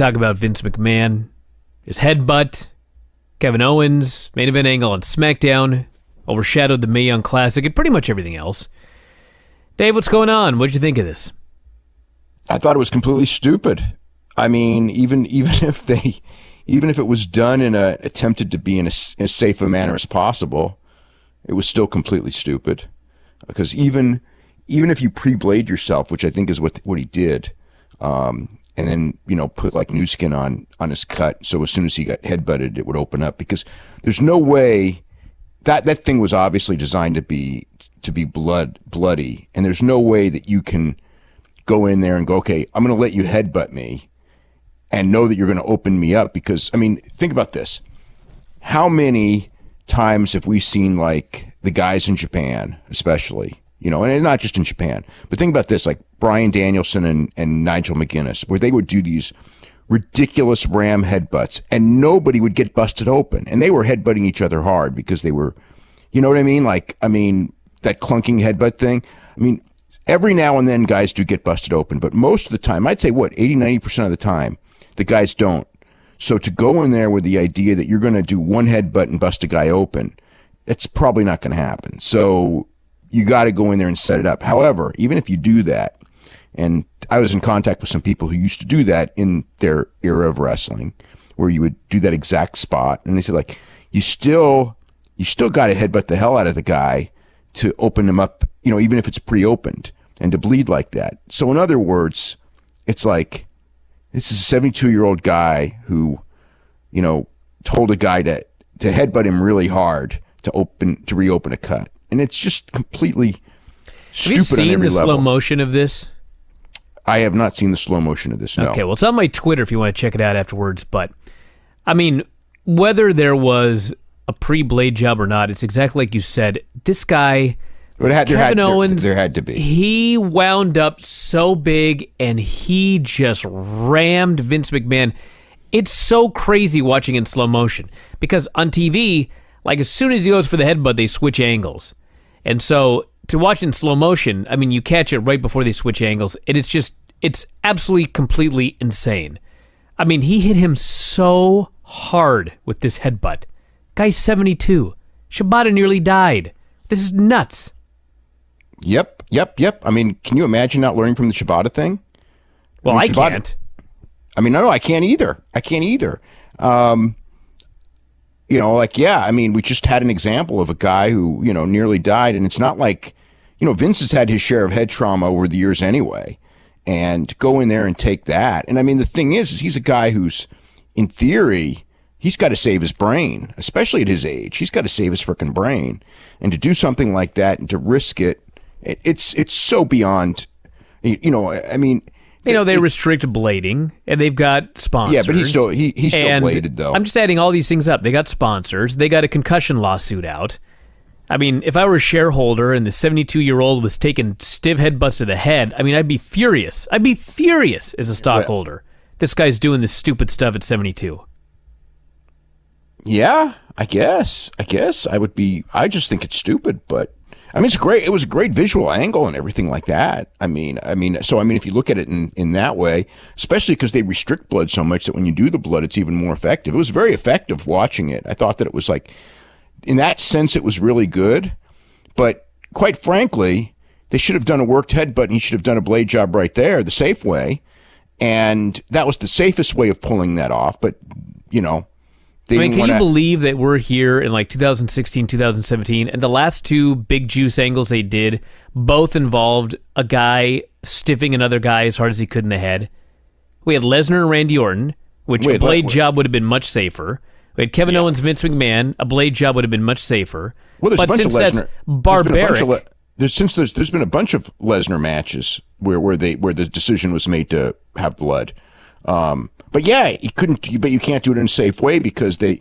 talk about Vince McMahon, his headbutt, Kevin Owens, main event angle on SmackDown, overshadowed the Mae Young Classic, and pretty much everything else. Dave, what's going on? What'd you think of this? I thought it was completely stupid. I mean, even if it was done in attempted to be in as safe a manner as possible, it was still completely stupid. Because even if you pre-blade yourself, which I think is what he did, and then put like new skin on his cut, so as soon as he got headbutted, it would open up. Because there's no way that thing was obviously designed to be bloody, and there's no way that you can go in there and go, okay, I'm going to let you headbutt me and know that you're going to open me up. Because, I mean, think about this. How many times have we seen, like, the guys in Japan, especially, and not just in Japan, but think about this, like Bryan Danielson and Nigel McGuinness, where they would do these ridiculous ram headbutts and nobody would get busted open. And they were headbutting each other hard because they were, you know what I mean? Like, I mean, that clunking headbutt thing. I mean, every now and then guys do get busted open, but most of the time, I'd say 80-90% of the time, the guys don't. So to go in there with the idea that you're going to do one headbutt and bust a guy open, it's probably not going to happen. So you got to go in there and set it up. However, even if you do that, and I was in contact with some people who used to do that in their era of wrestling, where you would do that exact spot, and they said, like, you still got to headbutt the hell out of the guy to open him up, even if it's pre-opened, and to bleed like that. So in other words, it's like, this is a 72-year-old guy who, told a guy to headbutt him really hard to reopen a cut. And it's just completely stupid on every level. Have you seen the slow motion of this? I have not seen the slow motion of this, no. Okay, well, it's on my Twitter if you want to check it out afterwards. But, I mean, whether there was a pre-blade job or not, it's exactly like you said. This guy, Kevin Owens, there had to be. He wound up so big, and he just rammed Vince McMahon. It's so crazy watching in slow motion. Because on TV, like, as soon as he goes for the headbutt, they switch angles. And so to watch in slow motion, I mean, you catch it right before they switch angles, and it's absolutely, completely insane. I mean, he hit him so hard with this headbutt. Guy's 72. Shibata nearly died. This is nuts. Yep. I mean, can you imagine not learning from the Shibata thing? Well, I can't. I mean, no, I can't either. I mean, we just had an example of a guy who, nearly died, and it's not like, Vince has had his share of head trauma over the years anyway, and to go in there and take that. And I mean, the thing is he's a guy who's, in theory, he's got to save his brain, especially at his age. He's got to save his freaking brain. And to do something like that and to risk it, it's so beyond, I mean... they restrict blading, and they've got sponsors. Yeah, but he's still bladed, though. I'm just adding all these things up. They got sponsors. They got a concussion lawsuit out. I mean, if I were a shareholder and the 72-year-old was taking stiff headbutts to the head, I mean, I'd be furious. I'd be furious as a stockholder. This guy's doing this stupid stuff at 72. Yeah, I guess I would be. I just think it's stupid, but I mean, it was a great visual angle and everything like that. I mean, if you look at it in that way, especially because they restrict blood so much that when you do the blood, it's even more effective. It was very effective watching it. I thought that it was like, in that sense, it was really good. But quite frankly, they should have done a worked headbutt, and he should have done a blade job right there, the safe way. And that was the safest way of pulling that off. But, can you believe that we're here in like 2016, 2017, and the last two big juice angles they did both involved a guy stiffing another guy as hard as he could in the head? We had Lesnar and Randy Orton, which a blade job would have been much safer. We had Kevin Owens, Vince McMahon, a blade job would have been much safer. Well, there's a bunch of Lesnar. Barbaric. There's been a bunch of Lesnar matches where the decision was made to have blood. But yeah, but you can't do it in a safe way because the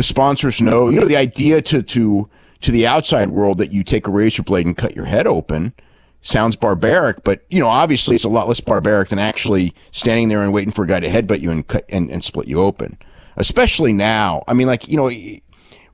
sponsors know, the idea to the outside world that you take a razor blade and cut your head open sounds barbaric, but obviously it's a lot less barbaric than actually standing there and waiting for a guy to headbutt you and cut and split you open. Especially now. I mean,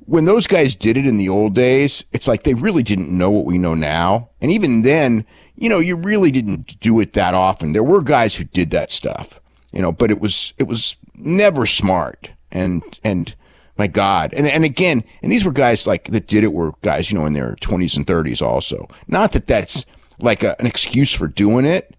when those guys did it in the old days, it's like they really didn't know what we know now. And even then, you really didn't do it that often. There were guys who did that stuff. but it was never smart. And my God. And again, and these were guys like that did it were guys, in their 20s and 30s also. Not that that's like an excuse for doing it,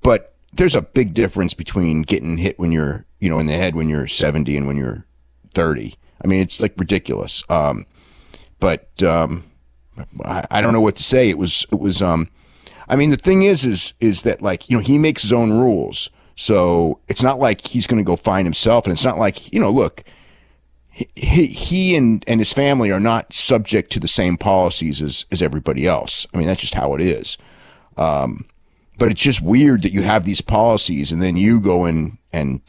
but there's a big difference between getting hit when you're, in the head when you're 70 and when you're 30. I mean, it's like ridiculous. But I don't know what to say. It was I mean, the thing is that like, he makes his own rules. So it's not like he's going to go find himself. And it's not like, look, he and his family are not subject to the same policies as everybody else. I mean, that's just how it is. But it's just weird that you have these policies and then you go in and,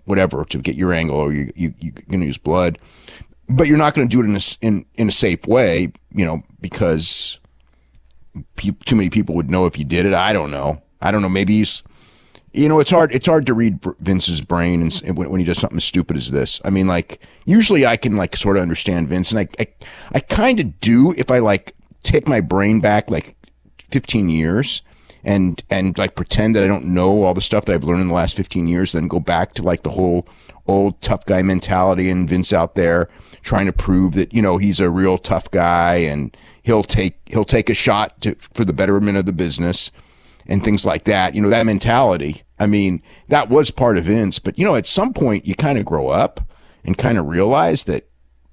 whatever to get your angle, or you're going to use blood, but you're not going to do it in a safe way, because too many people would know if you did it. I don't know. Maybe he's, it's hard to read Vince's brain and when he does something as stupid as this. I mean, like, usually I can like sort of understand Vince, and I kind of do if I like take my brain back like 15 years and like pretend that I don't know all the stuff that I've learned in the last 15 years, then go back to like the whole old tough guy mentality and Vince out there trying to prove that, he's a real tough guy and he'll take a shot for the betterment of the business and things like that. That mentality. I mean, that was part of Vince, but at some point you kind of grow up and kind of realize that,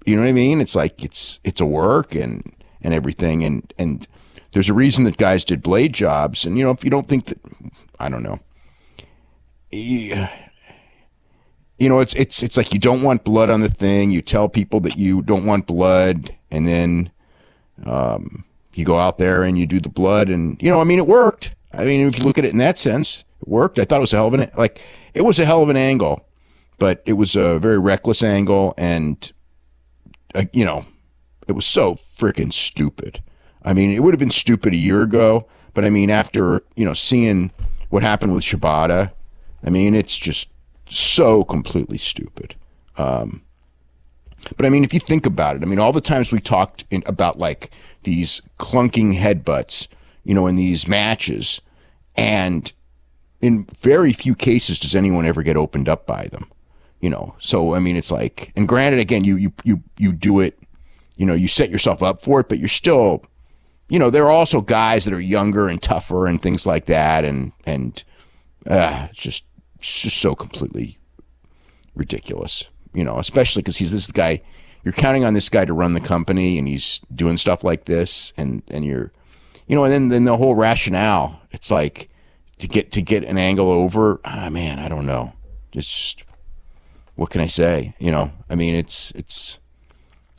you know what I mean? It's like, it's a work and everything. And there's a reason that guys did blade jobs. And, if you don't think that, I don't know, it's like you don't want blood on the thing. You tell people that you don't want blood, and then you go out there and you do the blood, and it worked. I mean, if you look at it in that sense, it worked. I thought it was it was a hell of an angle, but it was a very reckless angle, and it was so freaking stupid. I mean, it would have been stupid a year ago, but I mean, after seeing what happened with Shibata, I mean, it's just so completely stupid. But I mean, if you think about it, I mean, all the times we talked about like these clunking headbutts, in these matches, and in very few cases does anyone ever get opened up by them, So I mean, it's like, and granted, again, you do it, you set yourself up for it, but you're still, there are also guys that are younger and tougher and things like that, and it's just so completely ridiculous, especially because he's this guy. You're counting on this guy to run the company, and he's doing stuff like this, and you're, and then the whole rationale. It's like to get an angle over. Man, I don't know. Just what can I say? I mean, it's.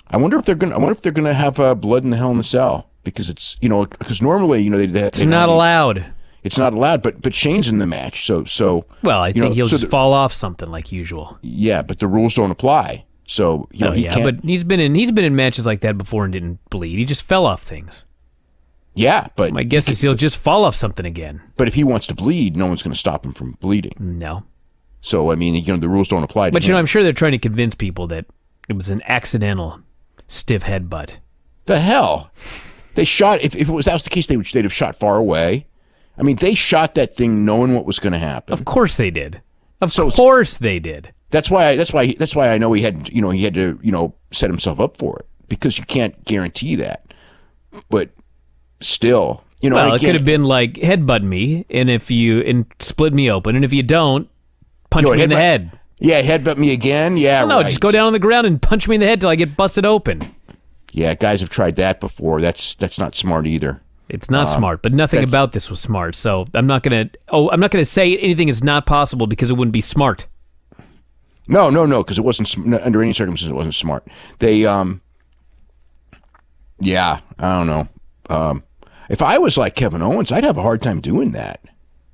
I wonder if they're gonna have blood in the Hell in the Cell, because it's because normally it's not allowed. It's not allowed, but Shane's in the match, so. Well, I think he'll just fall off something like usual. Yeah, but the rules don't apply. So he can't. But he's been in matches like that before and didn't bleed. He just fell off things. Yeah, but my guess is he'll just fall off something again. But if he wants to bleed, no one's going to stop him from bleeding. No. So I mean, the rules don't apply to But him. I'm sure they're trying to convince people that it was an accidental stiff headbutt. The hell, they shot. If that was the case, they'd have shot far away. I mean, they shot that thing knowing what was going to happen. Of course they did. Of course they did. That's why I know he had to set himself up for it, because you can't guarantee that. But still, well, it could have been like headbutt me, and split me open, and if you don't, punch me in the head. Yeah, headbutt me again. Yeah, no, just go down on the ground and punch me in the head till I get busted open. Yeah, guys have tried that before. That's not smart either. It's not smart, but nothing about this was smart. So I'm not gonna say anything is not possible because it wouldn't be smart. No, because it wasn't under any circumstances. It wasn't smart. They, yeah, I don't know. If I was like Kevin Owens, I'd have a hard time doing that.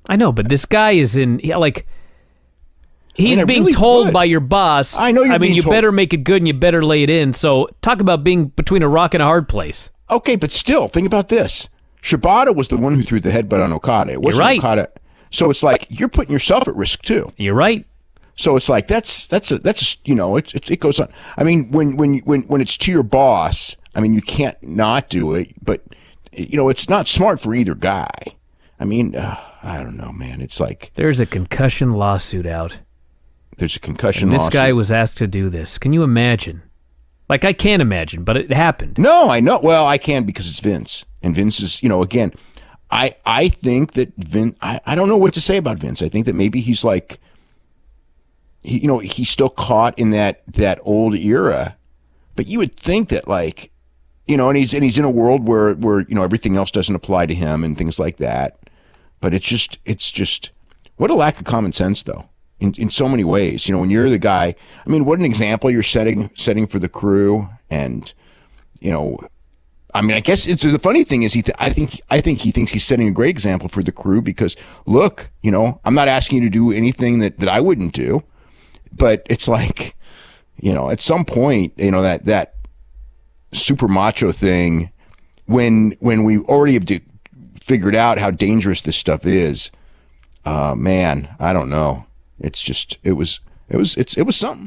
I know, but this guy is he's being told by your boss. I know you're being you told. Better make it good and you better lay it in. So talk about being between a rock and a hard place. Okay, but still, think about this. Shibata was the one who threw the headbutt on Okada. It wasn't right. Okada. So it's like you're putting yourself at risk too. You're right. So it's like that's it goes on. I mean, when it's to your boss, I mean, you can't not do it, but it's not smart for either guy. I mean, I don't know, man. It's like there's a concussion lawsuit out. There's a concussion and this lawsuit. guy was asked to do this. Can you imagine? Like, I can't imagine, but it happened. No, I know. Well, I can because it's Vince. And Vince is, again, I think that Vince, I don't know what to say about Vince. I think that maybe he's like, he's still caught in that old era. But you would think that, like, and he's in a world where everything else doesn't apply to him and things like that. But it's just what a lack of common sense, though. In so many ways, when you're the guy, I mean, what an example you're setting for the crew. And, I mean, I guess the funny thing is I think he thinks he's setting a great example for the crew because look, I'm not asking you to do anything that I wouldn't do, but it's like, at some point, that super macho thing, when we already have figured out how dangerous this stuff is, man, I don't know. It's just, it was something.